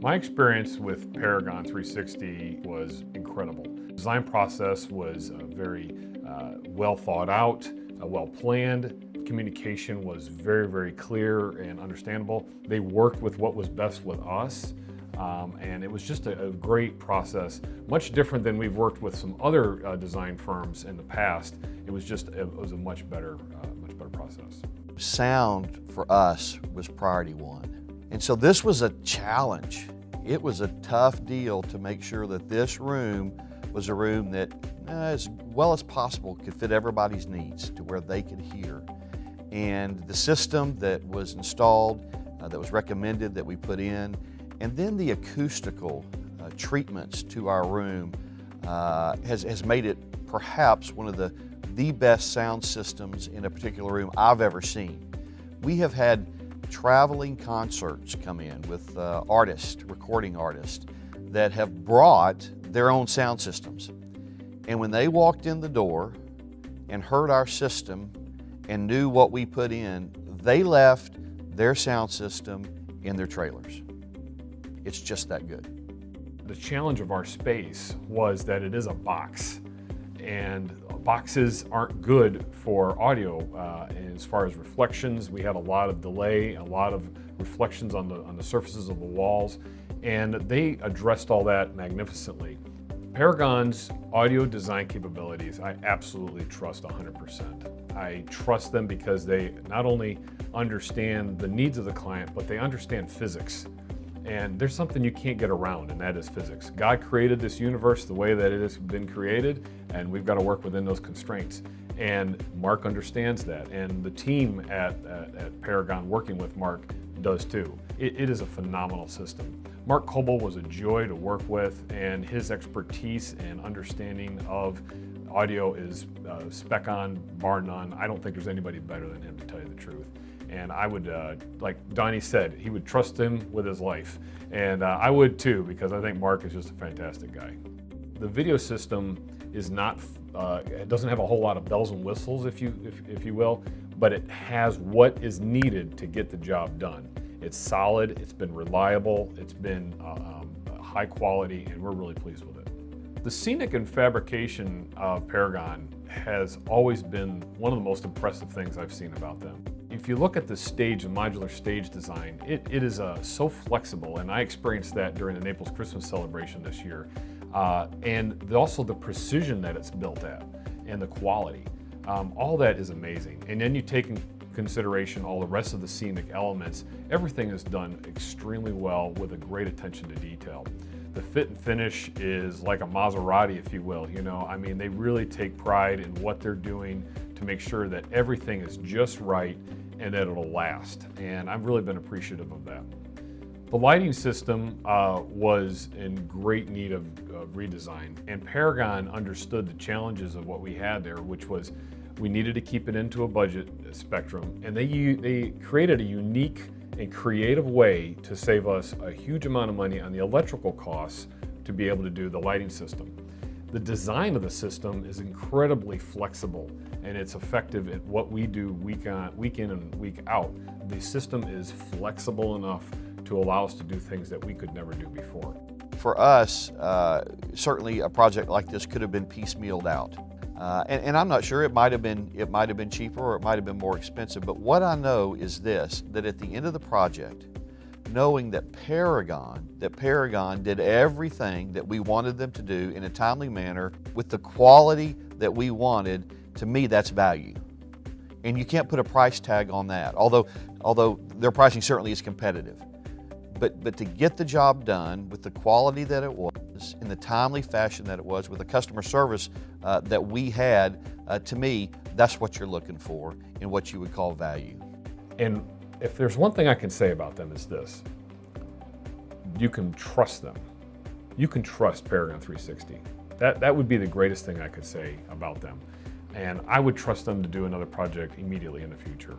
My experience with Paragon 360 was incredible. The design process was very well thought out, well planned. Communication was very, very clear and understandable. They worked with what was best with us, and it was just a great process, much different than we've worked with some other design firms in the past. It was a much better process. Sound for us was priority one. And so this was a challenge. It was a tough deal to make sure that this room was a room that, as well as possible, could fit everybody's needs to where they could hear. And the system that was installed, that was recommended that we put in, and then the acoustical treatments to our room has made it perhaps one of the best sound systems in a particular room I've ever seen. We have had traveling concerts come in with recording artists that have brought their own sound systems. And when they walked in the door and heard our system and knew what we put in, they left their sound system in their trailers. It's just that good. The challenge of our space was that it is a box, and boxes aren't good for audio. And as far as reflections, we had a lot of delay, a lot of reflections on the surfaces of the walls, and they addressed all that magnificently. Paragon's audio design capabilities, I absolutely trust 100%. I trust them because they not only understand the needs of the client, but they understand physics. And there's something you can't get around, and that is physics. God created this universe the way that it has been created, and we've got to work within those constraints. And Mark understands that, and the team at Paragon working with Mark does too. It is a phenomenal system. Mark Coble was a joy to work with, and his expertise and understanding of audio is spec on, bar none. I don't think there's anybody better than him, to tell you the truth. And I would, like Donnie said, he would trust him with his life. And I would too, because I think Mark is just a fantastic guy. The video system is not, it doesn't have a whole lot of bells and whistles, if you will, but it has what is needed to get the job done. It's solid, it's been reliable, it's been high quality, and we're really pleased with it. The scenic and fabrication of Paragon has always been one of the most impressive things I've seen about them. If you look at the stage, the modular stage design, it is so flexible, and I experienced that during the Naples Christmas celebration this year. And also the precision that it's built at, and the quality. All that is amazing. And then you take in consideration all the rest of the scenic elements. Everything is done extremely well with a great attention to detail. The fit and finish is like a Maserati, if you will. You know, I mean, they really take pride in what they're doing to make sure that everything is just right and that it'll last. And I've really been appreciative of that. The lighting system was in great need of redesign, and Paragon understood the challenges of what we had there, which was we needed to keep it into a budget spectrum, and they created a unique and creative way to save us a huge amount of money on the electrical costs to be able to do the lighting system. The design of the system is incredibly flexible, and it's effective at what we do week in and week out. The system is flexible enough to allow us to do things that we could never do before. For us, certainly a project like this could have been piecemealed out. And I'm not sure, it might have been cheaper or it might have been more expensive, but what I know is this, that at the end of the project, knowing that Paragon did everything that we wanted them to do in a timely manner with the quality that we wanted, to me that's value. And you can't put a price tag on that, although their pricing certainly is competitive. But to get the job done with the quality that it was, in the timely fashion that it was, with the customer service that we had, to me, that's what you're looking for in what you would call value. And if there's one thing I can say about them, is this: you can trust them. You can trust Paragon 360. That would be the greatest thing I could say about them. And I would trust them to do another project immediately in the future.